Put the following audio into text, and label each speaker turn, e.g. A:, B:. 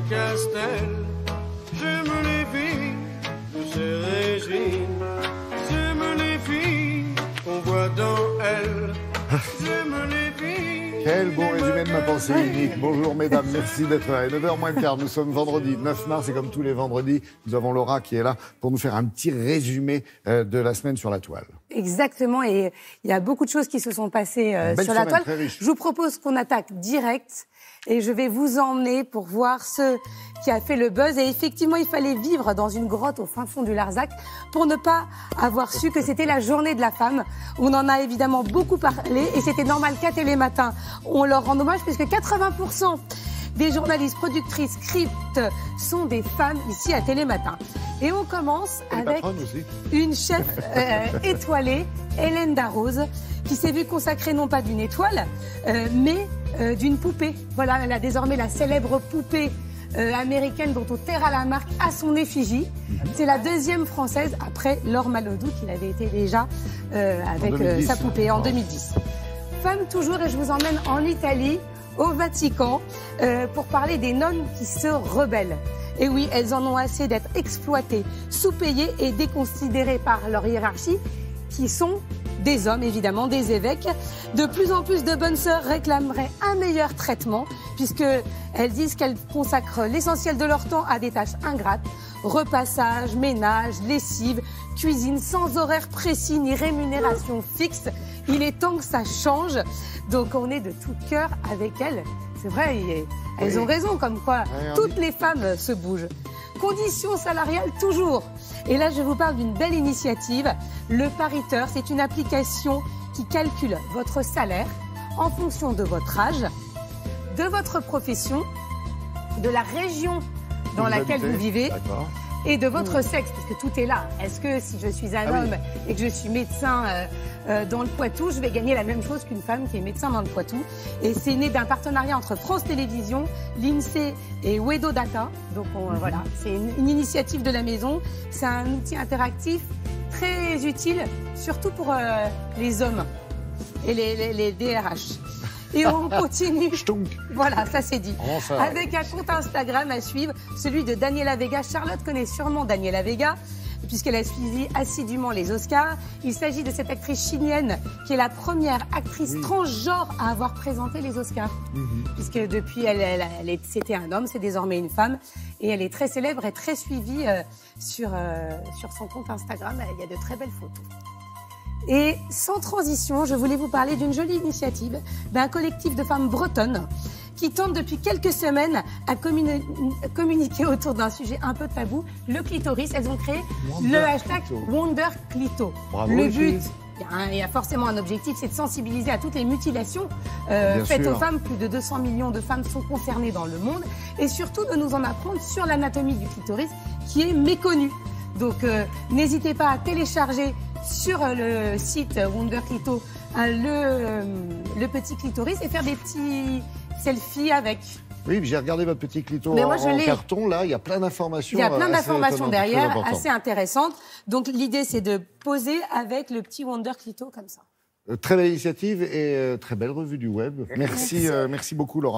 A: Castel. J'aime les filles de ces régimes. J'aime les filles qu'on voit dans elles. J'aime les filles.
B: Quel bon résumé de ma pensée unique. Bonjour mesdames, merci d'être là. 9h moins le quart, nous sommes vendredi 9 mars et comme tous les vendredis, nous avons Laura qui est là pour nous faire un petit résumé de la semaine sur la toile.
C: Exactement, et il y a beaucoup de choses qui se sont passées sur la toile. Je vous propose qu'on attaque direct et je vais vous emmener pour voir ce qui a fait le buzz. Et effectivement, il fallait vivre dans une grotte au fin fond du Larzac pour ne pas avoir su que c'était la journée de la femme. On en a évidemment beaucoup parlé et c'était normal qu'à Télématin, on leur rend hommage puisque 80% des journalistes, productrices, scripts sont des femmes ici à Télématin. Et on commence avec une chef étoilée, Hélène Darroze, qui s'est vue consacrer non pas d'une étoile, mais d'une poupée. Voilà, elle a désormais la célèbre poupée américaine dont on terra la marque à son effigie. C'est la deuxième française après Laure Manodou, qui l'avait été déjà avec sa poupée en 2010. Femme toujours, et je vous emmène en Italie, au Vatican, pour parler des nonnes qui se rebellent. Et oui, elles en ont assez d'être exploitées, sous-payées et déconsidérées par leur hiérarchie, qui sont des hommes, évidemment, des évêques. De plus en plus de bonnes sœurs réclameraient un meilleur traitement, puisqu'elles disent qu'elles consacrent l'essentiel de leur temps à des tâches ingrates, repassage, ménage, lessive, cuisine, sans horaire précis ni rémunération fixe. Il est temps que ça change, donc on est de tout cœur avec elles. C'est vrai, elles ont raison, comme quoi toutes les femmes se bougent. Conditions salariales toujours. Et là, je vous parle d'une belle initiative. Le Pariteur, c'est une application qui calcule votre salaire en fonction de votre âge, de votre profession, de la région dans laquelle vous vivez et de votre sexe, puisque tout est là. Est-ce que si je suis un homme et que je suis médecin dans le Poitou, je vais gagner la même chose qu'une femme qui est médecin dans le Poitou? Et c'est né d'un partenariat entre France Télévisions, l'INSEE et Wedo Data. Donc voilà, c'est une initiative de la maison. C'est un outil interactif très utile, surtout pour les hommes et les DRH. Et on continue. Voilà, ça c'est dit. Avec un compte Instagram à suivre, celui de Daniela Vega. Charlotte connaît sûrement Daniela Vega, puisqu'elle a suivi assidûment les Oscars. Il s'agit de cette actrice chilienne qui est la première actrice transgenre à avoir présenté les Oscars. Puisque depuis, c'était un homme, c'est désormais une femme. Et elle est très célèbre et très suivie sur son compte Instagram. Il y a de très belles photos. Et sans transition, je voulais vous parler d'une jolie initiative d'un collectif de femmes bretonnes qui tentent depuis quelques semaines à communiquer autour d'un sujet un peu tabou, le clitoris. Elles ont créé le hashtag WonderClito. Le but, il y a forcément un objectif, c'est de sensibiliser à toutes les mutilations faites aux femmes. Plus de 200 millions de femmes sont concernées dans le monde. Et surtout de nous en apprendre sur l'anatomie du clitoris qui est méconnue. Donc n'hésitez pas à télécharger sur le site WonderClito le petit clitoris et faire des petits selfies avec.
B: Oui, j'ai regardé votre petit clito en carton, là, il y a plein d'informations.
C: Il y a plein d'informations derrière, assez intéressantes. Donc l'idée, c'est de poser avec le petit WonderClito comme ça.
B: Très belle initiative et très belle revue du web. Merci beaucoup Laura.